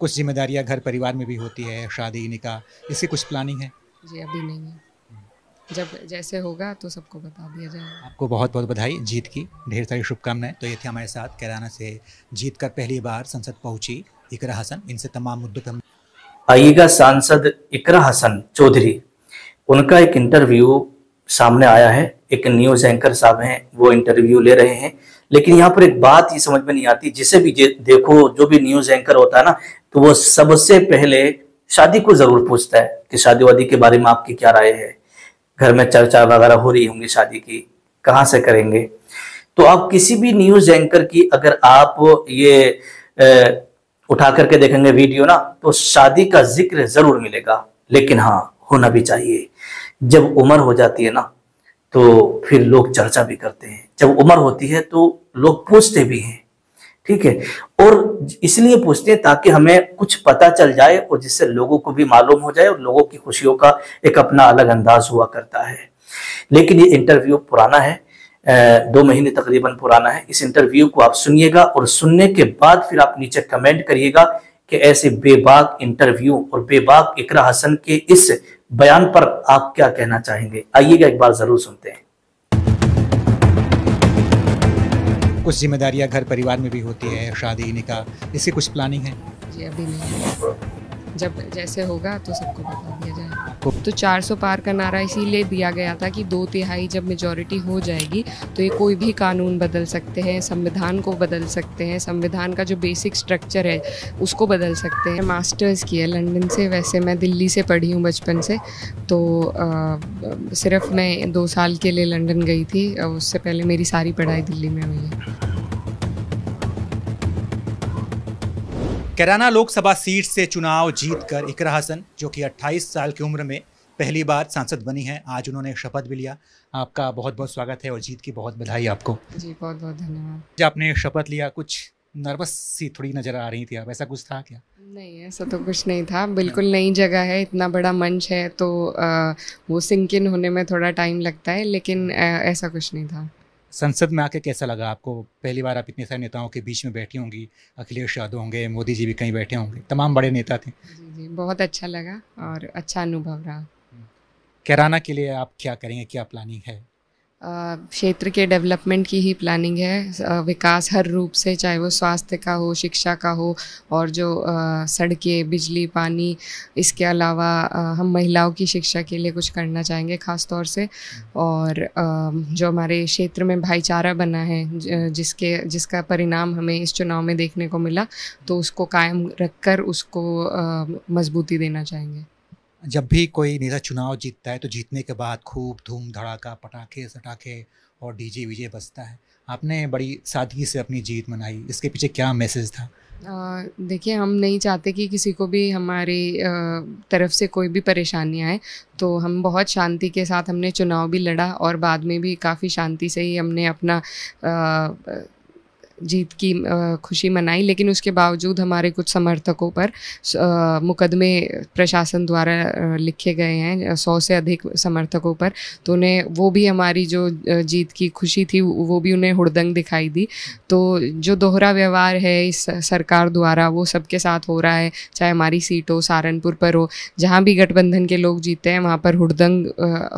कुछ ज़िम्मेदारियाँ घर परिवार में भी होती है, शादी, निकाह, इसकी कुछ प्लानिंग है? जी, अभी नहीं है। जब जैसे होगा तो सबको बता दिया जाएगा। आपको बहुत-बहुत बधाई जीत की, ढेर सारी शुभकामनाएँ। तो ये थी हमारे साथ कैराना से जीत कर पहली बार संसद पहुँची इकरा हसन। इनसे तमाम मुद्दों पे हम आइएगा सांसद इकरा हसन चौधरी, उनका एक इंटरव्यू सामने आया है। एक न्यूज एंकर साहब हैं, वो इंटरव्यू ले रहे हैं। लेकिन यहाँ पर एक बात ही समझ में नहीं आती, जिसे भी देखो, जो भी न्यूज एंकर होता है ना, तो वो सबसे पहले शादी को जरूर पूछता है कि शादी वादी के बारे में आपकी क्या राय है, घर में चर्चा वगैरह हो रही होंगी शादी की, कहाँ से करेंगे। तो आप किसी भी न्यूज एंकर की अगर आप ये उठा करके देखेंगे वीडियो ना, तो शादी का जिक्र जरूर मिलेगा। लेकिन हाँ, होना भी चाहिए। जब उम्र हो जाती है ना, तो फिर लोग चर्चा भी करते हैं। जब उम्र होती है तो लोग पूछते भी हैं। ठीक है। और इसलिए पूछते हैं ताकि हमें कुछ पता चल जाए, और जिससे लोगों को भी मालूम हो जाए, और लोगों की खुशियों का एक अपना अलग अंदाज हुआ करता है। लेकिन ये इंटरव्यू पुराना है, 2 महीने तकरीबन पुराना है। इस इंटरव्यू को आप सुनिएगा, और सुनने के बाद फिर आप नीचे कमेंट करिएगा कि ऐसे बेबाक इंटरव्यू और बेबाक इकरा हसन के इस बयान पर आप क्या कहना चाहेंगे। आइएगा, एक बार जरूर सुनते हैं। कुछ ज़िम्मेदारियाँ घर परिवार में भी होती है, शादी, निकाह, इसकी कुछ प्लानिंग है? जी, अभी नहीं है। जब जैसे होगा तो सबको बता दिया जाएगा। आपको तो 400 पार का नारा इसीलिए दिया गया था कि 2/3 जब मेजॉरिटी हो जाएगी तो ये कोई भी कानून बदल सकते हैं, संविधान को बदल सकते हैं, संविधान का जो बेसिक स्ट्रक्चर है उसको बदल सकते हैं। मास्टर्स किया लंदन से, वैसे मैं दिल्ली से पढ़ी हूँ बचपन से। तो सिर्फ मैं 2 साल के लिए लंदन गई थी, उससे पहले मेरी सारी पढ़ाई दिल्ली में हुई है। कैराना लोकसभा सीट से चुनाव जीतकर इकरा हसन, जो कि 28 साल की उम्र में पहली बार सांसद बनी हैं, आज उन्होंने शपथ भी लिया। आपका बहुत बहुत स्वागत है और जीत की बहुत बधाई आपको। जी, बहुत बहुत धन्यवाद। जब आपने शपथ लिया, कुछ नर्वस सी थोड़ी नज़र आ रही थी आप, ऐसा कुछ था क्या? नहीं, ऐसा तो कुछ नहीं था। बिल्कुल नई जगह है, इतना बड़ा मंच है, तो वो सिंक इन होने में थोड़ा टाइम लगता है, लेकिन ऐसा कुछ नहीं था। संसद में आके कैसा लगा आपको? पहली बार आप इतने सारे नेताओं के बीच में बैठी होंगी, अखिलेश यादव होंगे, मोदी जी भी कहीं बैठे होंगे, तमाम बड़े नेता थे। जी, जी, बहुत अच्छा लगा और अच्छा अनुभव रहा। कैराना के लिए आप क्या करेंगे, क्या प्लानिंग है? क्षेत्र के डेवलपमेंट की ही प्लानिंग है। विकास हर रूप से, चाहे वो स्वास्थ्य का हो, शिक्षा का हो, और जो सड़कें, बिजली, पानी, इसके अलावा हम महिलाओं की शिक्षा के लिए कुछ करना चाहेंगे ख़ास तौर से। और जो हमारे क्षेत्र में भाईचारा बना है, जिसका परिणाम हमें इस चुनाव में देखने को मिला, तो उसको कायम रखकर उसको मजबूती देना चाहेंगे। जब भी कोई नेता चुनाव जीतता है तो जीतने के बाद खूब धूम धड़ाका, पटाखे सटाखे और डीजे वीजे बजता है। आपने बड़ी सादगी से अपनी जीत मनाई, इसके पीछे क्या मैसेज था? देखिए, हम नहीं चाहते कि किसी को भी हमारी तरफ से कोई भी परेशानी आए, तो हम बहुत शांति के साथ हमने चुनाव भी लड़ा, और बाद में भी काफ़ी शांति से ही हमने अपना जीत की खुशी मनाई। लेकिन उसके बावजूद हमारे कुछ समर्थकों पर मुकदमे प्रशासन द्वारा लिखे गए हैं, 100 से अधिक समर्थकों पर। तो उन्हें वो भी हमारी जो जीत की खुशी थी, वो भी उन्हें हुड़दंग दिखाई दी। तो जो दोहरा व्यवहार है इस सरकार द्वारा, वो सबके साथ हो रहा है, चाहे हमारी सीट हो, सहारनपुर पर हो, जहाँ भी गठबंधन के लोग जीते हैं वहाँ पर हुड़दंग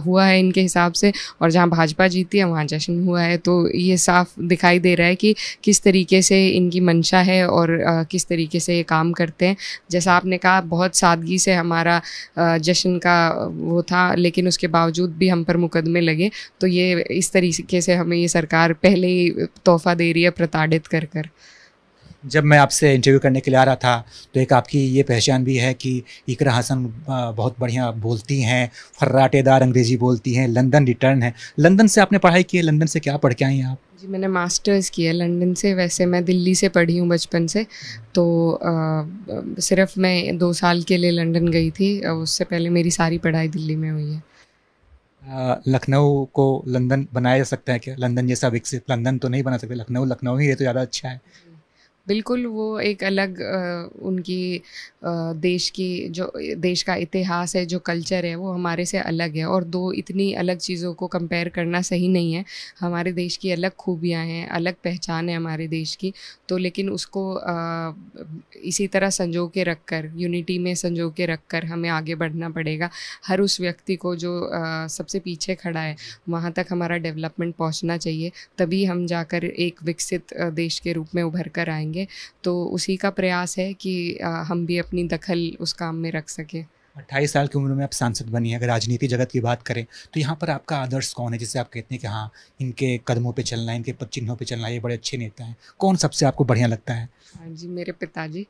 हुआ है इनके हिसाब से, और जहाँ भाजपा जीती है वहाँ जश्न हुआ है। तो ये साफ दिखाई दे रहा है कि किस तरीके से इनकी मंशा है और किस तरीके से ये काम करते हैं। जैसा आपने कहा, बहुत सादगी से हमारा जश्न का वो था, लेकिन उसके बावजूद भी हम पर मुकदमे लगे। तो ये इस तरीके से हमें ये सरकार पहले ही तोहफा दे रही है, प्रताड़ित कर कर। जब मैं आपसे इंटरव्यू करने के लिए आ रहा था तो एक आपकी ये पहचान भी है कि इकरा हसन बहुत बढ़िया बोलती हैं, फर्राटेदार अंग्रेज़ी बोलती हैं, लंदन रिटर्न है। लंदन से आपने पढ़ाई की है, लंदन से क्या पढ़ के आई हैं आप? जी, मैंने मास्टर्स किया लंदन से, वैसे मैं दिल्ली से पढ़ी हूँ बचपन से। तो सिर्फ मैं 2 साल के लिए लंदन गई थी, उससे पहले मेरी सारी पढ़ाई दिल्ली में हुई है। लखनऊ को लंदन बनाया जा सकता है क्या? लंदन जैसा विकसित लंदन तो नहीं बना सकते, लखनऊ लखनऊ ही है तो ज़्यादा अच्छा है। बिल्कुल, वो एक अलग उनकी देश की जो देश का इतिहास है, जो कल्चर है, वो हमारे से अलग है और 2 इतनी अलग चीज़ों को कंपेयर करना सही नहीं है। हमारे देश की अलग खूबियाँ हैं, अलग पहचान है हमारे देश की, तो लेकिन उसको इसी तरह संजो के रख कर, यूनिटी में संजो के रख कर हमें आगे बढ़ना पड़ेगा। हर उस व्यक्ति को जो सबसे पीछे खड़ा है, वहाँ तक हमारा डेवलपमेंट पहुँचना चाहिए, तभी हम जाकर एक विकसित देश के रूप में उभर कर आएँगे। तो उसी का प्रयास है कि हम भी अपनी दखल उस काम में रख सकें। 28 साल की उम्र में आप सांसद बनी हैं, अगर राजनीति जगत की बात करें, तो यहाँ पर आपका आदर्श कौन है, जिससे आप कहते हैं कि हाँ, इनके कदमों पे चलना है, इनके पद चिन्हों पे चलना है, ये बड़े अच्छे नेता हैं? कौन सबसे आपको बढ़िया लगता है? हाँ जी, मेरे पिताजी,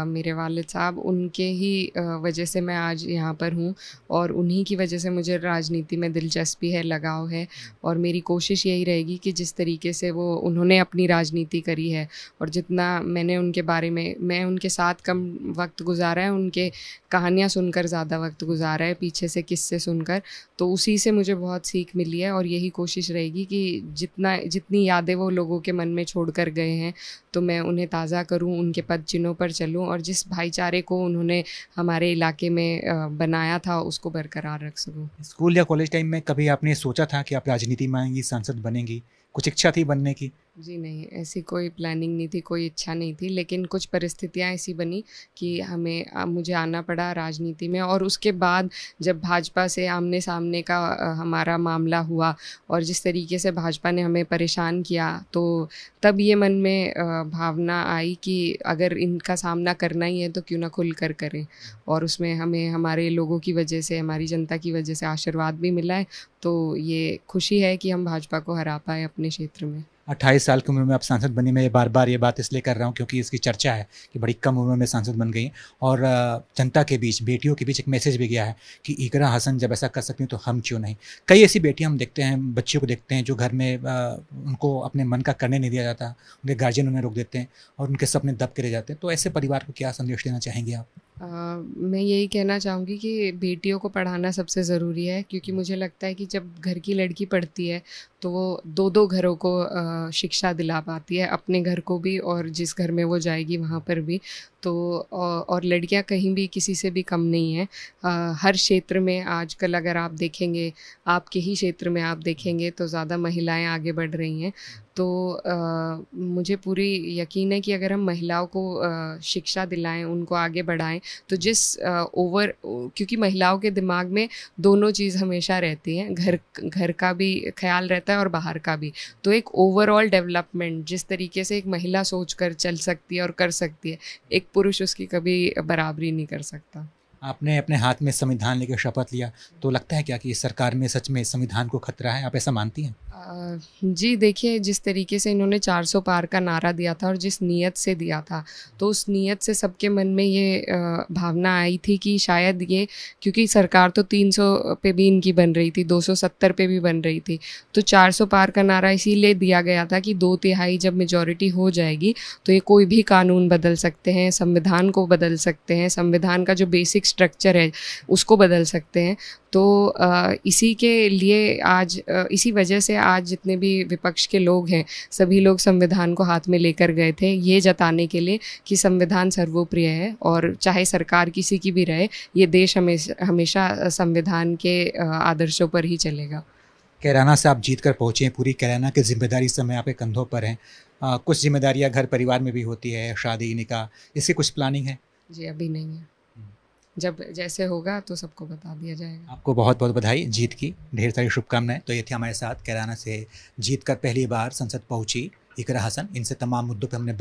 मेरे वालिद साहब, उनके ही वजह से मैं आज यहाँ पर हूँ और उन्हीं की वजह से मुझे राजनीति में दिलचस्पी है, लगाव है और मेरी कोशिश यही रहेगी कि जिस तरीके से वो उन्होंने अपनी राजनीति करी है और जितना मैंने उनके बारे में, मैं उनके साथ कम वक्त गुजारा है, उनके कहानियाँ सुनकर ज़्यादा वक्त गुजारा है, पीछे से किस्से सुनकर, तो उसी से मुझे बहुत सीख मिली है और यही कोशिश रहेगी कि जितनी यादें वो लोगों के मन में छोड़ कर गए हैं, तो मैं उन्हें ताज़ा करूं, उनके पद चिन्हों पर चलूं और जिस भाईचारे को उन्होंने हमारे इलाके में बनाया था, उसको बरकरार रख सकूं। स्कूल या कॉलेज टाइम में कभी आपने सोचा था कि आप राजनीति में आएँगी, सांसद बनेंगी? कुछ इच्छा थी बनने की? जी नहीं, ऐसी कोई प्लानिंग नहीं थी, कोई इच्छा नहीं थी, लेकिन कुछ परिस्थितियाँ ऐसी बनी कि मुझे आना पड़ा राजनीति में और उसके बाद जब भाजपा से आमने-सामने का हमारा मामला हुआ और जिस तरीके से भाजपा ने हमें परेशान किया, तो तब ये मन में भावना आई कि अगर इनका सामना करना ही है तो क्यों ना खुल कर करें और उसमें हमें हमारे लोगों की वजह से, हमारी जनता की वजह से आशीर्वाद भी मिला है, तो ये खुशी है कि हम भाजपा को हरा पाए अपने क्षेत्र में। 28 साल की उम्र में आप सांसद बनी। मैं ये बार-बार ये बात इसलिए कर रहा हूँ क्योंकि इसकी चर्चा है कि बड़ी कम उम्र में सांसद बन गई और जनता के बीच, बेटियों के बीच एक मैसेज भी गया है कि इकरा हसन जब ऐसा कर सकती हैं तो हम क्यों नहीं। कई ऐसी बेटियाँ हम देखते हैं, बच्चियों को देखते हैं जो घर में उनको अपने मन का करने नहीं दिया जाता, उनके गार्जियन उन्हें रोक देते हैं और उनके सपने दब के रह जाते हैं। तो ऐसे परिवार को क्या संदेश देना चाहेंगे आप? मैं यही कहना चाहूँगी कि बेटियों को पढ़ाना सबसे ज़रूरी है क्योंकि मुझे लगता है कि जब घर की लड़की पढ़ती है तो वो 2-2 घरों को शिक्षा दिला पाती है, अपने घर को भी और जिस घर में वो जाएगी वहाँ पर भी। तो और लड़कियाँ कहीं भी किसी से भी कम नहीं हैं। हर क्षेत्र में आजकल अगर आप देखेंगे, आपके ही क्षेत्र में आप देखेंगे तो ज़्यादा महिलाएं आगे बढ़ रही हैं। तो मुझे पूरी यकीन है कि अगर हम महिलाओं को शिक्षा दिलाएं, उनको आगे बढ़ाएं, तो क्योंकि महिलाओं के दिमाग में दोनों चीज़ हमेशा रहती हैं, घर का भी ख्याल रहता है और बाहर का भी। तो एक ओवरऑल डेवलपमेंट जिस तरीके से एक महिला सोच कर चल सकती है और कर सकती है, एक पुरुष उसकी कभी बराबरी नहीं कर सकता। आपने अपने हाथ में संविधान लेकर शपथ लिया, तो लगता है क्या कि इस सरकार में सच में संविधान को खतरा है? आप ऐसा मानती हैं? जी देखिए, जिस तरीके से इन्होंने 400 पार का नारा दिया था और जिस नीयत से दिया था, तो उस नीयत से सबके मन में ये भावना आई थी कि शायद ये, क्योंकि सरकार तो 300 पे भी इनकी बन रही थी, 270 पे भी बन रही थी, तो 400 पार का नारा इसीलिए दिया गया था कि 2/3 जब मेजॉरिटी हो जाएगी तो ये कोई भी कानून बदल सकते हैं, संविधान को बदल सकते हैं, संविधान का जो बेसिक स्ट्रक्चर है उसको बदल सकते हैं। तो इसी के लिए आज इसी वजह से आज जितने भी विपक्ष के लोग हैं, सभी लोग संविधान को हाथ में लेकर गए थे, ये जताने के लिए कि संविधान सर्वोप्रिय है और चाहे सरकार किसी की भी रहे, ये देश हमेशा संविधान के आदर्शों पर ही चलेगा। कैराना से आप जीत कर पहुँचे हैं, पूरी कैराना की जिम्मेदारी इस समय आपके कंधों पर है। कुछ जिम्मेदारियाँ घर परिवार में भी होती है, शादी, निकाह, इसकी कुछ प्लानिंग है? जी अभी नहीं है, जब जैसे होगा तो सबको बता दिया जाएगा। आपको बहुत बहुत बधाई जीत की, ढेर सारी शुभकामनाएं। तो ये थी हमारे साथ कैराना से जीत कर पहली बार संसद पहुंची इकरा हसन। इनसे तमाम मुद्दों पर हमने